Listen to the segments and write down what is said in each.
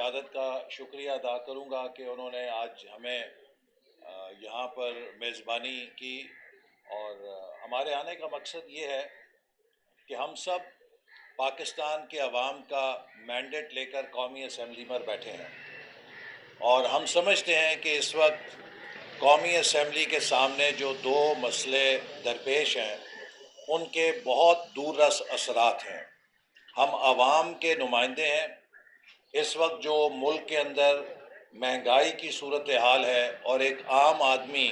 قیادت کا شکریہ ادا کروں گا کہ انہوں نے آج ہمیں یہاں پر میزبانی کی، اور ہمارے آنے کا مقصد یہ ہے کہ ہم سب پاکستان کے عوام کا مینڈیٹ لے کر قومی اسمبلی میں بیٹھے ہیں، اور ہم سمجھتے ہیں کہ اس وقت قومی اسمبلی کے سامنے جو دو مسئلے درپیش ہیں ان کے بہت دور رس اثرات ہیں۔ ہم عوام کے نمائندے ہیں۔ اس وقت جو ملک کے اندر مہنگائی کی صورتحال ہے اور ایک عام آدمی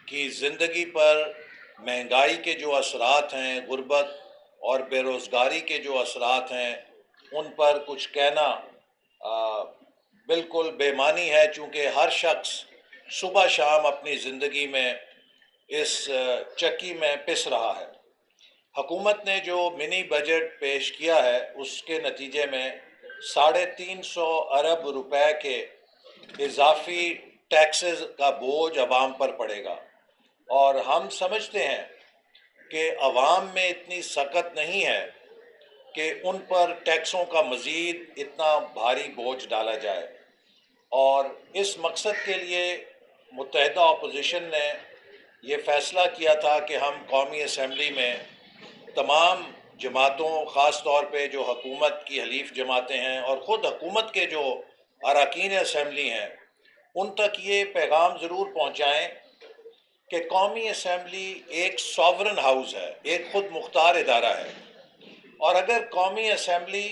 کی زندگی پر مہنگائی کے جو اثرات ہیں، غربت اور بے روزگاری کے جو اثرات ہیں، ان پر کچھ کہنا بالکل بے معنی ہے، چونکہ ہر شخص صبح شام اپنی زندگی میں اس چکی میں پس رہا ہے۔ حکومت نے جو منی بجٹ پیش کیا ہے اس کے نتیجے میں 350 ارب روپے کے اضافی ٹیکسز کا بوجھ عوام پر پڑے گا، اور ہم سمجھتے ہیں کہ عوام میں اتنی سخت نہیں ہے کہ ان پر ٹیکسوں کا مزید اتنا بھاری بوجھ ڈالا جائے، اور اس مقصد کے لیے متحدہ اپوزیشن نے یہ فیصلہ کیا تھا کہ ہم قومی اسمبلی میں تمام جماعتوں، خاص طور پہ جو حکومت کی حلیف جماعتیں ہیں اور خود حکومت کے جو اراکین اسمبلی ہیں، ان تک یہ پیغام ضرور پہنچائیں کہ قومی اسمبلی ایک ساورن ہاؤس ہے، ایک خود مختار ادارہ ہے، اور اگر قومی اسمبلی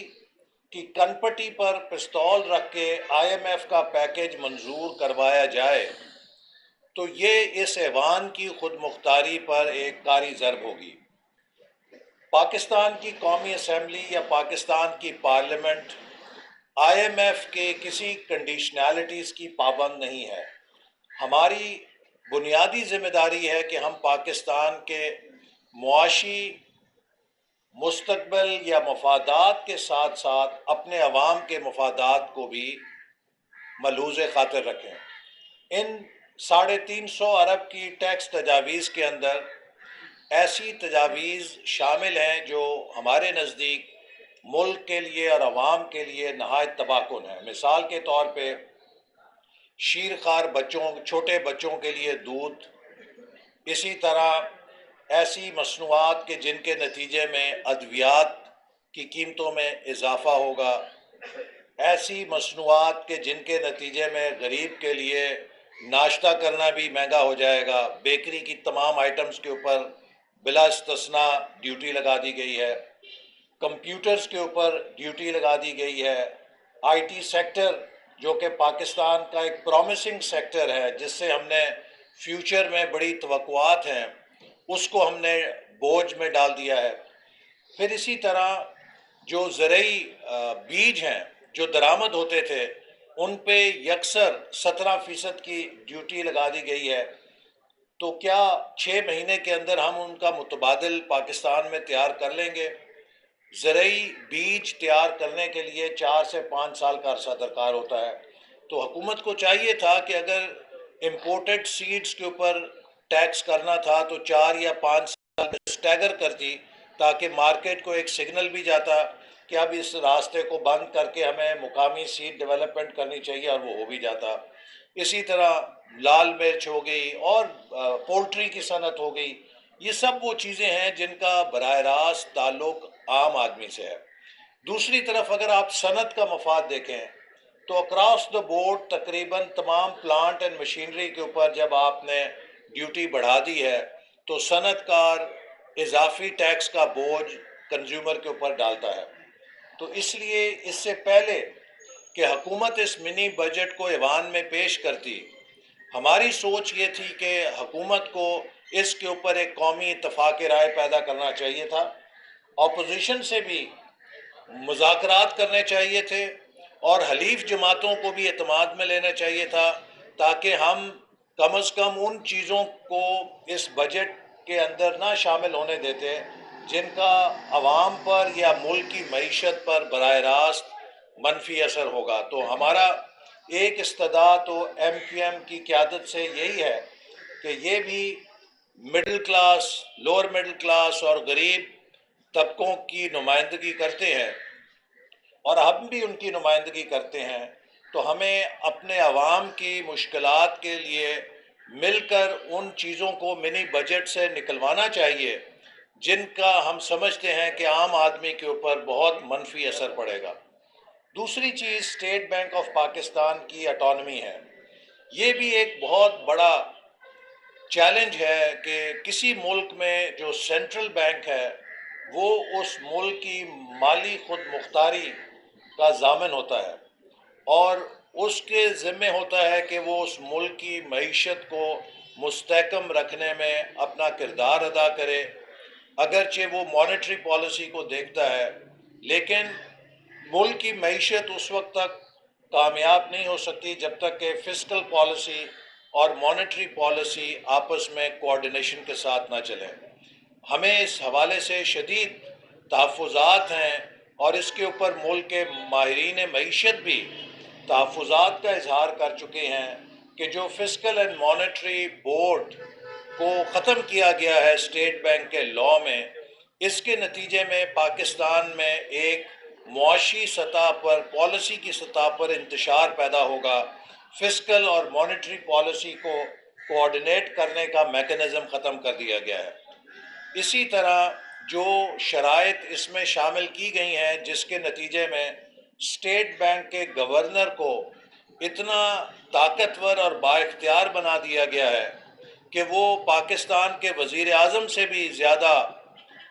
کی کنپٹی پر پستول رکھ کے IMF کا پیکج منظور کروایا جائے تو یہ اس ایوان کی خود مختاری پر ایک کاری ضرب ہوگی۔ پاکستان کی قومی اسمبلی یا پاکستان کی پارلیمنٹ IMF کے کسی کنڈیشنالٹیز کی پابند نہیں ہے۔ ہماری بنیادی ذمہ داری ہے کہ ہم پاکستان کے معاشی مستقبل یا مفادات کے ساتھ ساتھ اپنے عوام کے مفادات کو بھی ملحوظ خاطر رکھیں۔ ان 350 ارب کی ٹیکس تجاویز کے اندر ایسی تجاویز شامل ہیں جو ہمارے نزدیک ملک کے لیے اور عوام کے لیے نہایت تباہ کن ہیں۔ مثال کے طور پہ شیرخوار بچوں، چھوٹے بچوں کے لیے دودھ، اسی طرح ایسی مصنوعات کے جن کے نتیجے میں ادویات کی قیمتوں میں اضافہ ہوگا، ایسی مصنوعات کے جن کے نتیجے میں غریب کے لیے ناشتہ کرنا بھی مہنگا ہو جائے گا۔ بیکری کی تمام آئٹمز کے اوپر بلا استثناء ڈیوٹی لگا دی گئی ہے، کمپیوٹرز کے اوپر ڈیوٹی لگا دی گئی ہے، IT سیکٹر جو کہ پاکستان کا ایک پرومسنگ سیکٹر ہے جس سے ہم نے فیوچر میں بڑی توقعات ہیں، اس کو ہم نے بوجھ میں ڈال دیا ہے۔ پھر اسی طرح جو زرعی بیج ہیں جو درآمد ہوتے تھے ان پہ یکسر 17% کی ڈیوٹی لگا دی گئی ہے۔ تو کیا 6 مہینے کے اندر ہم ان کا متبادل پاکستان میں تیار کر لیں گے؟ زرعی بیج تیار کرنے کے لیے 4 سے 5 سال کا عرصہ درکار ہوتا ہے۔ تو حکومت کو چاہیے تھا کہ اگر امپورٹڈ سیڈز کے اوپر ٹیکس کرنا تھا تو 4 یا 5 سال میں سٹیگر کرتی، تاکہ مارکیٹ کو ایک سگنل بھی جاتا کہ اب اس راستے کو بند کر کے ہمیں مقامی سیڈ ڈیولپمنٹ کرنی چاہیے، اور وہ ہو بھی جاتا۔ اسی طرح لال مرچ ہو گئی اور پولٹری کی صنعت ہو گئی، یہ سب وہ چیزیں ہیں جن کا براہ راست تعلق عام آدمی سے ہے۔ دوسری طرف اگر آپ صنعت کا مفاد دیکھیں تو اکراس دا بورڈ تقریباً تمام پلانٹ اینڈ مشینری کے اوپر جب آپ نے ڈیوٹی بڑھا دی ہے تو صنعت کار اضافی ٹیکس کا بوجھ کنزیومر کے اوپر ڈالتا ہے۔ تو اس لیے اس سے پہلے کہ حکومت اس منی بجٹ کو ایوان میں پیش کرتی، ہماری سوچ یہ تھی کہ حکومت کو اس کے اوپر ایک قومی اتفاق رائے پیدا کرنا چاہیے تھا، اپوزیشن سے بھی مذاکرات کرنے چاہیے تھے، اور حلیف جماعتوں کو بھی اعتماد میں لینا چاہیے تھا، تاکہ ہم کم از کم ان چیزوں کو اس بجٹ کے اندر نہ شامل ہونے دیتے جن کا عوام پر یا ملک کی معیشت پر براہ راست منفی اثر ہوگا۔ تو ہمارا ایک استدعا تو MQM کی قیادت سے یہی ہے کہ یہ بھی middle class, lower middle class اور غریب طبقوں کی نمائندگی کرتے ہیں، اور ہم بھی ان کی نمائندگی کرتے ہیں، تو ہمیں اپنے عوام کی مشکلات کے لیے مل کر ان چیزوں کو منی بجٹ سے نکلوانا چاہیے جن کا ہم سمجھتے ہیں کہ عام آدمی کے اوپر بہت منفی اثر پڑے گا۔ دوسری چیز اسٹیٹ بینک آف پاکستان کی اٹانومی ہے۔ یہ بھی ایک بہت بڑا چیلنج ہے کہ کسی ملک میں جو سینٹرل بینک ہے وہ اس ملک کی مالی خود مختاری کا ضامن ہوتا ہے اور اس کے ذمہ ہوتا ہے کہ وہ اس ملک کی معیشت کو مستحکم رکھنے میں اپنا کردار ادا کرے۔ اگرچہ وہ مانیٹری پالیسی کو دیکھتا ہے، لیکن ملک کی معیشت اس وقت تک کامیاب نہیں ہو سکتی جب تک کہ فسکل پالیسی اور مانیٹری پالیسی آپس میں کوآرڈینیشن کے ساتھ نہ چلیں۔ ہمیں اس حوالے سے شدید تحفظات ہیں اور اس کے اوپر ملک کے ماہرین معیشت بھی تحفظات کا اظہار کر چکے ہیں کہ جو فسکل اینڈ مانیٹری بورڈ کو ختم کیا گیا ہے اسٹیٹ بینک کے لاء میں، اس کے نتیجے میں پاکستان میں ایک معاشی سطح پر، پالیسی کی سطح پر انتشار پیدا ہوگا۔ فسکل اور مانیٹری پالیسی کو کوآرڈینیٹ کرنے کا میکنزم ختم کر دیا گیا ہے۔ اسی طرح جو شرائط اس میں شامل کی گئی ہیں جس کے نتیجے میں اسٹیٹ بینک کے گورنر کو اتنا طاقتور اور با اختیار بنا دیا گیا ہے کہ وہ پاکستان کے وزیر اعظم سے بھی زیادہ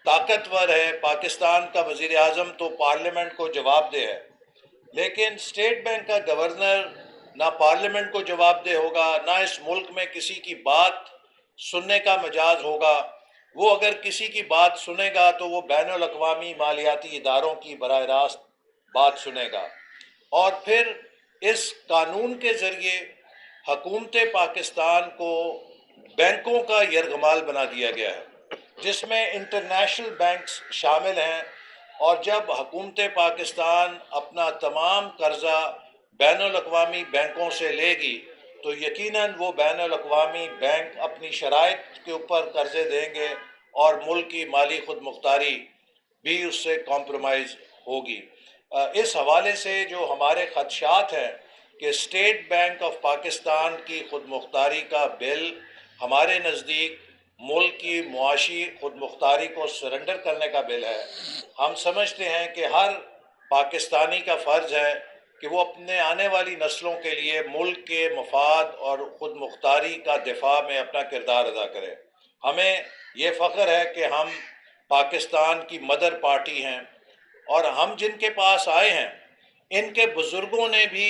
طاقتور ہے۔ پاکستان کا وزیر اعظم تو پارلیمنٹ کو جواب دہ ہے، لیکن اسٹیٹ بینک کا گورنر نہ پارلیمنٹ کو جواب دہ ہوگا، نہ اس ملک میں کسی کی بات سننے کا مجاز ہوگا۔ وہ اگر کسی کی بات سنے گا تو وہ بین الاقوامی مالیاتی اداروں کی براہ راست بات سنے گا، اور پھر اس قانون کے ذریعے حکومت پاکستان کو بینکوں کا یرغمال بنا دیا گیا ہے جس میں انٹرنیشنل بینکس شامل ہیں، اور جب حکومت پاکستان اپنا تمام قرضہ بین الاقوامی بینکوں سے لے گی تو یقیناً وہ بین الاقوامی بینک اپنی شرائط کے اوپر قرضے دیں گے اور ملک کی مالی خود مختاری بھی اس سے کمپرومائز ہوگی۔ اس حوالے سے جو ہمارے خدشات ہیں کہ اسٹیٹ بینک آف پاکستان کی خود مختاری کا بل ہمارے نزدیک ملک کی معاشی خود مختاری کو سرنڈر کرنے کا بل ہے۔ ہم سمجھتے ہیں کہ ہر پاکستانی کا فرض ہے کہ وہ اپنے آنے والی نسلوں کے لیے ملک کے مفاد اور خود مختاری کا دفاع میں اپنا کردار ادا کرے۔ ہمیں یہ فخر ہے کہ ہم پاکستان کی مدر پارٹی ہیں، اور ہم جن کے پاس آئے ہیں ان کے بزرگوں نے بھی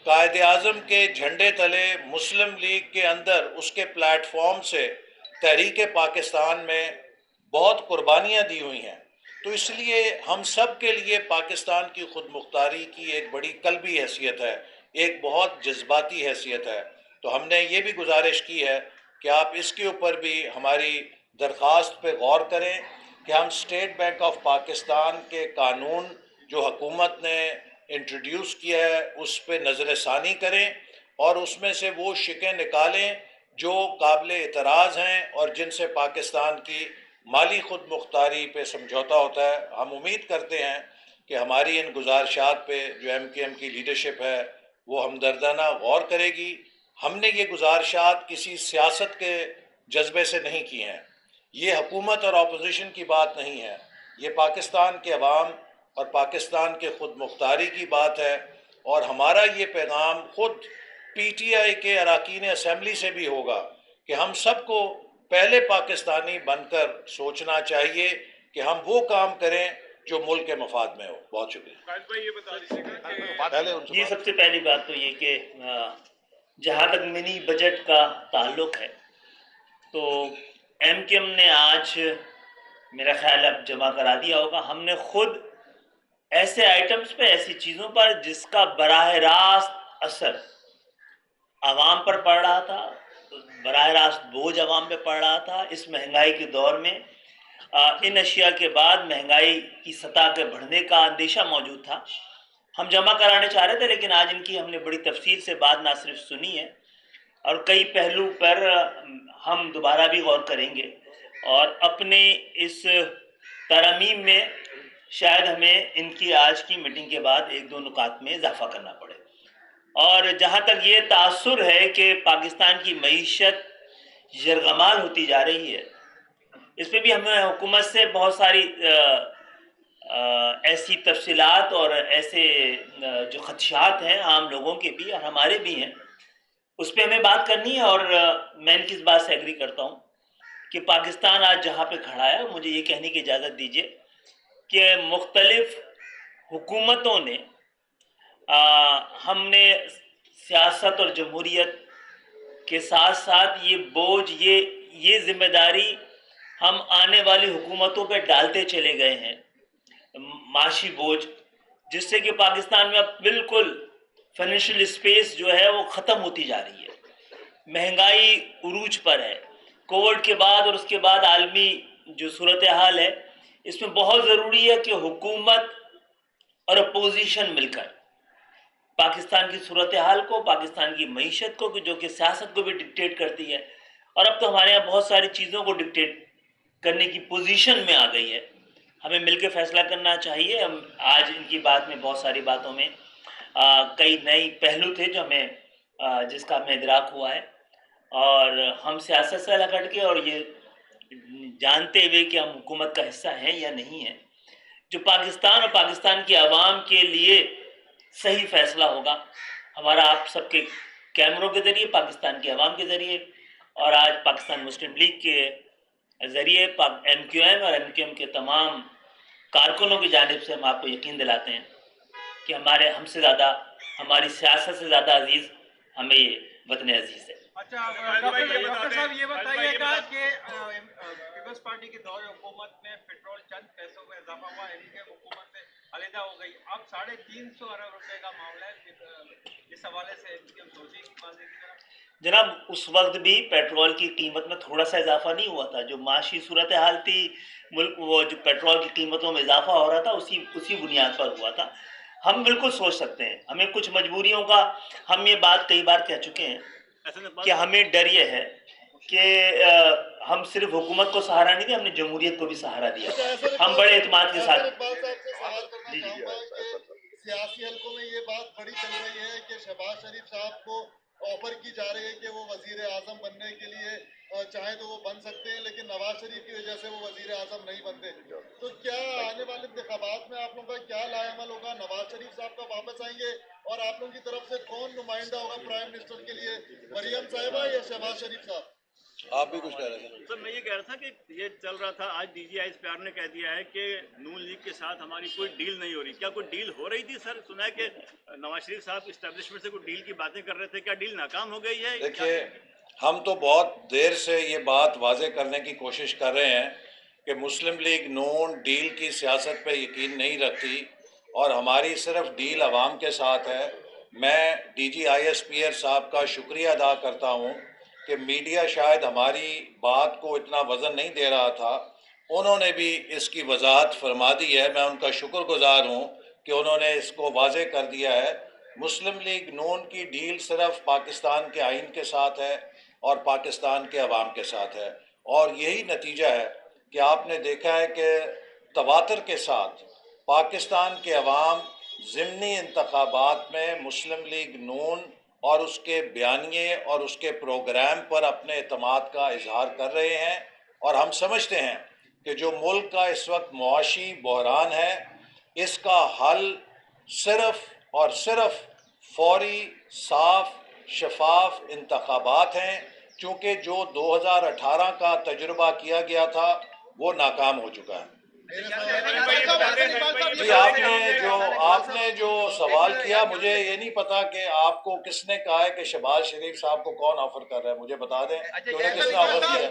قائد اعظم کے جھنڈے تلے مسلم لیگ کے اندر اس کے پلیٹ فارم سے تحریک پاکستان میں بہت قربانیاں دی ہوئی ہیں۔ تو اس لیے ہم سب کے لیے پاکستان کی خود مختاری کی ایک بڑی قلبی حیثیت ہے، ایک بہت جذباتی حیثیت ہے۔ تو ہم نے یہ بھی گزارش کی ہے کہ آپ اس کے اوپر بھی ہماری درخواست پہ غور کریں کہ ہم اسٹیٹ بینک آف پاکستان کے قانون جو حکومت نے انٹروڈیوس کیا ہے اس پہ نظر ثانی کریں اور اس میں سے وہ شقیں نکالیں جو قابل اعتراض ہیں اور جن سے پاکستان کی مالی خود مختاری پہ سمجھوتا ہوتا ہے۔ ہم امید کرتے ہیں کہ ہماری ان گزارشات پہ جو ایم کیو ایم کی لیڈرشپ ہے وہ ہمدردانہ غور کرے گی۔ ہم نے یہ گزارشات کسی سیاست کے جذبے سے نہیں کی ہیں، یہ حکومت اور اپوزیشن کی بات نہیں ہے، یہ پاکستان کے عوام اور پاکستان کے خود مختاری کی بات ہے، اور ہمارا یہ پیغام خود پی ٹی آئی کے اراکین اسمبلی سے بھی ہوگا کہ ہم سب کو پہلے پاکستانی بن کر سوچنا چاہیے کہ ہم وہ کام کریں جو ملک کے مفاد میں ہو۔ بہت شکریہ۔ جی، سب سے پہلی بات تو یہ کہ جہاں تک منی بجٹ کا تعلق ہے تو ایم کیو ایم نے آج میرا خیال اب جمع کرا دیا ہوگا۔ ہم نے خود ایسے آئٹمز پہ، ایسی چیزوں پر جس کا براہ راست اثر عوام پر پڑ رہا تھا، براہ راست بوجھ عوام پہ پڑ رہا تھا اس مہنگائی کے دور میں، ان اشیاء کے بعد مہنگائی کی سطح کے بڑھنے کا اندیشہ موجود تھا، ہم جمع کرانے چاہ رہے تھے، لیکن آج ان کی ہم نے بڑی تفصیل سے بات نہ صرف سنی ہے اور کئی پہلو پر ہم دوبارہ بھی غور کریں گے، اور اپنے اس ترمیم میں شاید ہمیں ان کی آج کی میٹنگ کے بعد ایک دو نکات میں اضافہ کرنا پڑے۔ اور جہاں تک یہ تاثر ہے کہ پاکستان کی معیشت یرغمال ہوتی جا رہی ہے، اس پہ بھی ہمیں حکومت سے بہت ساری ایسی تفصیلات اور ایسے جو خدشات ہیں عام لوگوں کے بھی اور ہمارے بھی ہیں، اس پہ ہمیں بات کرنی ہے. اور میں ان کی اس بات سے ایگری کرتا ہوں کہ پاکستان آج جہاں پہ کھڑا ہے، مجھے یہ کہنے کی اجازت دیجیے کہ مختلف حکومتوں نے ہم نے سیاست اور جمہوریت کے ساتھ ساتھ یہ بوجھ، یہ ذمہ داری ہم آنے والی حکومتوں پہ ڈالتے چلے گئے ہیں، معاشی بوجھ، جس سے کہ پاکستان میں اب بالکل فائنینشیل اسپیس جو ہے وہ ختم ہوتی جا رہی ہے. مہنگائی عروج پر ہے. کووڈ کے بعد اور اس کے بعد عالمی جو صورتحال ہے، اس میں بہت ضروری ہے کہ حکومت اور اپوزیشن مل کر پاکستان کی صورتحال کو، پاکستان کی معیشت کو، جو کہ سیاست کو بھی ڈکٹیٹ کرتی ہے، اور اب تو ہمارے یہاں بہت ساری چیزوں کو ڈکٹیٹ کرنے کی پوزیشن میں آ گئی ہے. ہمیں مل کے فیصلہ کرنا چاہیے. ہم آج ان کی بات میں بہت ساری باتوں میں کئی نئی پہلو تھے جو ہمیں جس کا ہمیں ادراک ہوا ہے، اور ہم سیاست سے الگ ہٹ کے اور یہ جانتے ہوئے کہ ہم حکومت کا حصہ ہیں یا نہیں ہیں، جو پاکستان اور پاکستان کی عوام کے لیے صحیح فیصلہ ہوگا. ہمارا آپ سب کے کیمروں کے ذریعے، پاکستان کی عوام کے ذریعے، اور آج پاکستان مسلم لیگ کے ذریعے ایم کیو ایم اور ایم کیو ایم کے تمام کارکنوں کی جانب سے ہم آپ کو یقین دلاتے ہیں کہ ہم سے زیادہ، ہماری سیاست سے زیادہ عزیز ہمیں یہ وطن عزیز ہے. اچھا ڈاکٹر صاحب یہ بتائیے گا کہ پیپلز پارٹی کے دور حکومت میں پیٹرول چند پیسوں میں اضافہ ہوا، یعنی کہ حکومت سے علیحدہ ہو گئی. اب 350 ارب روپے کا معاملہ ہے، اس حوالے سے سوچیں کی ماضی کی طرف. جناب اس وقت بھی پیٹرول کی قیمت میں تھوڑا سا اضافہ نہیں ہوا تھا. جو معاشی صورتحال تھی ملک، وہ جو پیٹرول کی قیمتوں میں اضافہ ہو رہا تھا، اسی بنیاد پر ہوا تھا. ہم بالکل سوچ سکتے ہیں، ہمیں کچھ مجبوریوں کا، ہم یہ بات کئی بار کہہ چکے ہیں کہ ہمیں ڈر یہ ہے کہ ہم صرف حکومت کو سہارا نہیں دیا، ہم نے جمہوریت کو بھی سہارا دیا. ہم بڑے اعتماد کے ساتھ سیاسی حلقوں میں یہ بات بڑی چل رہی ہے کہ شہباز شریف صاحب کو آفر کی جا رہی ہے کہ وہ وزیر اعظم بننے کے لیے چاہے تو وہ بن سکتے ہیں، لیکن نواز شریف کی وجہ سے وہ وزیر اعظم نہیں بنتے. تو کیا آنے والے انتخابات میں آپ لوگوں کا کیا لائے عمل ہوگا؟ نواز شریف صاحب کا واپس آئیں گے، اور آپ لوگوں کی طرف سے کون نمائندہ ہوگا پرائم منسٹر کے لیے، مریم صاحبہ یا شہباز شریف صاحب؟ آپ بھی کچھ کہہ رہے تھے سر میں یہ کہہ رہا تھا کہ یہ چل رہا تھا، آج D G I S P R نے کہہ دیا ہے کہ نون لیگ کے ساتھ ہماری کوئی ڈیل نہیں ہو رہی. کیا کوئی ڈیل ہو رہی تھی سر؟ سنا ہے کہ نواز شریف صاحب اسٹیبلشمنٹ سے کوئی ڈیل کی باتیں کر رہے تھے، کیا ڈیل ناکام ہو گئی ہے؟ دیکھیے، ہم تو بہت دیر سے یہ بات واضح کرنے کی کوشش کر رہے ہیں کہ مسلم لیگ نون ڈیل کی سیاست پہ یقین نہیں رکھتی، اور ہماری صرف ڈیل عوام کے ساتھ ہے. میں D G I S P R صاحب کا شکریہ ادا کرتا ہوں کہ میڈیا شاید ہماری بات کو اتنا وزن نہیں دے رہا تھا، انہوں نے بھی اس کی وضاحت فرما دی ہے. میں ان کا شکر گزار ہوں کہ انہوں نے اس کو واضح کر دیا ہے. مسلم لیگ نون کی ڈیل صرف پاکستان کے آئین کے ساتھ ہے اور پاکستان کے عوام کے ساتھ ہے، اور یہی نتیجہ ہے کہ آپ نے دیکھا ہے کہ تواتر کے ساتھ پاکستان کے عوام ضمنی انتخابات میں مسلم لیگ نون اور اس کے بیانیے اور اس کے پروگرام پر اپنے اعتماد کا اظہار کر رہے ہیں. اور ہم سمجھتے ہیں کہ جو ملک کا اس وقت معاشی بحران ہے، اس کا حل صرف اور صرف فوری، صاف، شفاف انتخابات ہیں، چونکہ جو 2018 کا تجربہ کیا گیا تھا وہ ناکام ہو چکا ہے. جی، آپ نے جو سوال کیا، مجھے یہ نہیں پتا کہ آپ کو کس نے کہا ہے کہ شہباز شریف صاحب کو کون آفر کر رہا ہے. مجھے بتا دیں کہ انہیں کس نے آفر کیا ہے.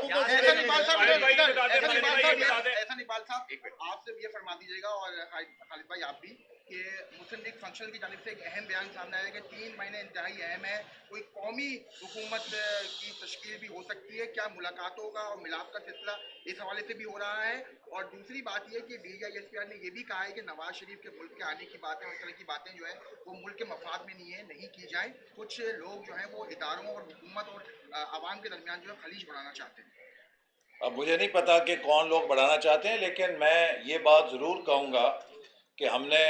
احسان اقبال صاحب آپ سے یہ فرما دیجیے گا، اور خالد بھائی آپ بھی، کہ مسلم لیگ فنکشن کی جانب سے ایک اہم بیان سامنے آیا کہ 3 مہینے انتہائی اہم ہے، کوئی قومی حکومت کی تشکیل بھی ہو سکتی ہے. کیا ملاقاتوں کا اور ملاپ کا سلسلہ اس حوالے سے بھی ہو رہا ہے؟ اور دوسری بات یہ کہ D G I S P R نے یہ بھی کہا ہے کہ نواز شریف کے ملک کے آنے کی باتیں اور اس طرح کی باتیں جو ہے وہ ملک کے مفاد میں نہیں کی جائیں. کچھ لوگ جو ہیں وہ اداروں اور حکومت اور عوام کے درمیان جو ہے خلیج بڑھانا چاہتے ہیں. اب مجھے نہیں پتا کہ کون لوگ بڑھانا چاہتے ہیں، لیکن میں یہ بات ضرور کہوں گا کہ ہم نے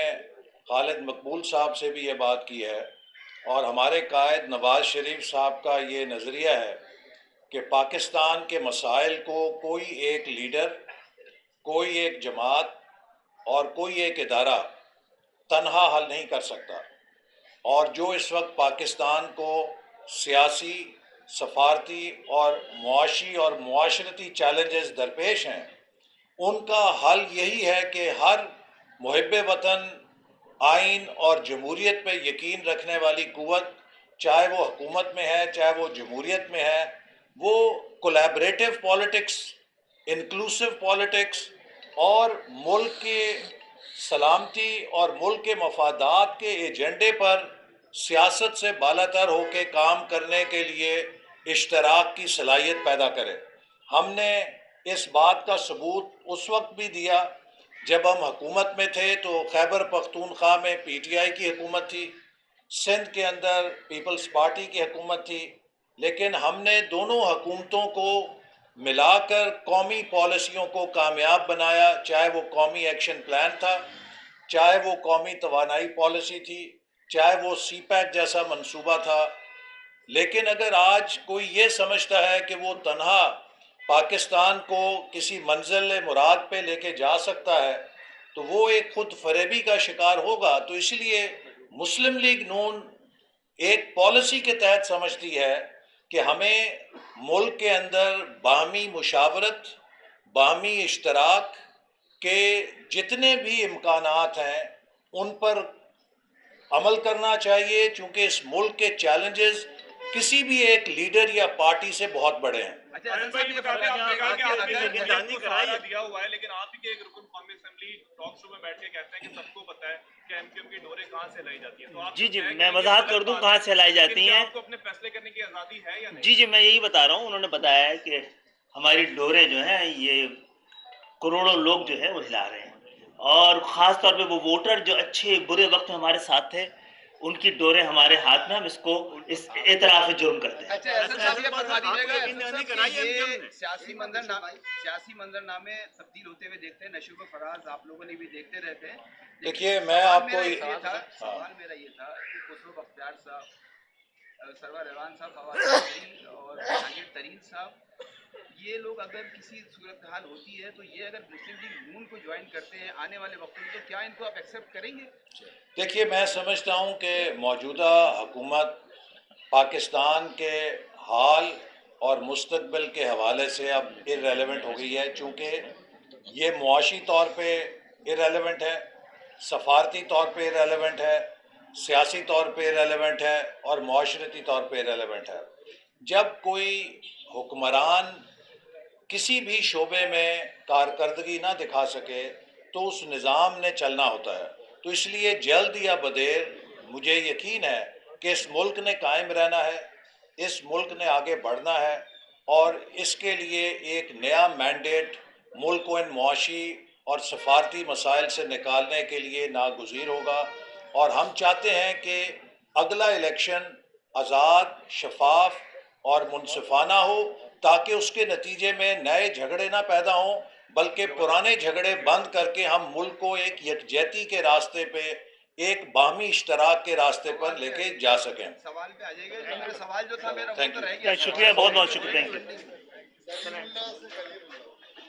خالد مقبول صاحب سے بھی یہ بات کی ہے اور ہمارے قائد نواز شریف صاحب کا یہ نظریہ ہے کہ پاکستان کے مسائل کو کوئی ایک لیڈر، کوئی ایک جماعت اور کوئی ایک ادارہ تنہا حل نہیں کر سکتا، اور جو اس وقت پاکستان کو سیاسی، سفارتی اور معاشی اور معاشرتی چیلنجز درپیش ہیں، ان کا حل یہی ہے کہ ہر محب وطن، آئین اور جمہوریت پہ یقین رکھنے والی قوت، چاہے وہ حکومت میں ہے چاہے وہ جمہوریت میں ہے، وہ کولیبریٹو پالیٹکس، انکلوسیو پالیٹکس اور ملک کے سلامتی اور ملک کے مفادات کے ایجنڈے پر سیاست سے بالاتر ہو کے کام کرنے کے لیے اشتراک کی صلاحیت پیدا کرے۔ ہم نے اس بات کا ثبوت اس وقت بھی دیا جب ہم حکومت میں تھے تو خیبر پختونخوا میں پی ٹی آئی کی حکومت تھی، سندھ کے اندر پیپلز پارٹی کی حکومت تھی، لیکن ہم نے دونوں حکومتوں کو ملا کر قومی پالیسیوں کو کامیاب بنایا، چاہے وہ قومی ایکشن پلان تھا، چاہے وہ قومی توانائی پالیسی تھی، چاہے وہ سی پیک جیسا منصوبہ تھا۔ لیکن اگر آج کوئی یہ سمجھتا ہے کہ وہ تنہا پاکستان کو کسی منزل مراد پہ لے کے جا سکتا ہے تو وہ ایک خود فریبی کا شکار ہوگا۔ تو اس لیے مسلم لیگ نون ایک پالیسی کے تحت سمجھتی ہے کہ ہمیں ملک کے اندر باہمی مشاورت، باہمی اشتراک کے جتنے بھی امکانات ہیں ان پر عمل کرنا چاہیے، چونکہ اس ملک کے چیلنجز کسی بھی ایک لیڈر یا پارٹی سے بہت بڑے ہیں۔ اچھا یہ بتا دیں، آپ نے کہا کہ سہارا دیا ہوا ہے، لیکن آپ ہی کے ایک رکن قومی اسمبلی ٹاک شو میں بیٹھ کے کہتے ہیں کہ سب کو پتہ ہے کہ ایم کیو ایم کی ڈوریں کہاں سے لائی جاتی ہیں۔ تو آپ جی میں وضاحت کر دوں کہاں سے لائی جاتی ہیں۔ آپ کو اپنے فیصلے کرنے کی آزادی ہے یا نہیں؟ جی میں یہی بتا رہا ہوں، انہوں نے بتایا ہے کہ ہماری ڈوریں جو ہیں یہ کروڑوں لوگ جو ہے وہ ہلا رہے ہیں، اور خاص طور پہ وہ ووٹر جو اچھے برے وقت میں ہمارے ساتھ تھے، ان کی ڈوریں ہمارے ہاتھ میں، ہم اس کو اس اعتراف جرم کرتے ہیں۔ اچھا احسن صاحب یہ فرما دیجیے گا یہ سیاسی منظرنامے تبدیل ہوتے ہوئے دیکھتے ہیں، نشیب و فراز آپ لوگوں نے بھی دیکھتے رہتے ہیں۔ دیکھیے میں آپ کو سوال میرا یہ تھا کہ خسرو بختیار صاحب، سرور ایوان صاحب، فواد چودھری اور جہانگیر ترین صاحب، یہ لوگ اگر کسی صورتحال ہوتی ہے تو یہ اگر مسلم لیگ نون کو جوائن کرتے ہیں آنے والے وقت میں تو کیا ان کو آپ ایکسیپٹ کریں گے؟ دیکھیے میں سمجھتا ہوں کہ موجودہ حکومت پاکستان کے حال اور مستقبل کے حوالے سے اب ارریلیونٹ ہو گئی ہے، چونکہ یہ معاشی طور پہ ارریلیونٹ ہے، سفارتی طور پہ ارریلیونٹ ہے، سیاسی طور پہ ارریلیونٹ ہے اور معاشرتی طور پہ ارریلیونٹ ہے۔ جب کوئی حکمران کسی بھی شعبے میں کارکردگی نہ دکھا سکے تو اس نظام نے چلنا ہوتا ہے۔ تو اس لیے جلد یا بدیر مجھے یقین ہے کہ اس ملک نے قائم رہنا ہے، اس ملک نے آگے بڑھنا ہے، اور اس کے لیے ایک نیا مینڈیٹ ملک کو ان معاشی اور سفارتی مسائل سے نکالنے کے لیے ناگزیر ہوگا، اور ہم چاہتے ہیں کہ اگلا الیکشن آزاد، شفاف اور منصفانہ ہو، تاکہ اس کے نتیجے میں نئے جھگڑے نہ پیدا ہوں، بلکہ پرانے جھگڑے بند کر کے ہم ملک کو ایک یکجہتی کے راستے پہ، ایک باہمی اشتراک کے راستے پر لے کے جا سکیں۔ سوال پہ آ جائے گا، میرا سوال جو تھا میرا وہ Thank تو you. رہ گیا۔ شکریہ، بہت شکریہ، تھینک یو۔ سلیم اللہ سے کلیم اللہ۔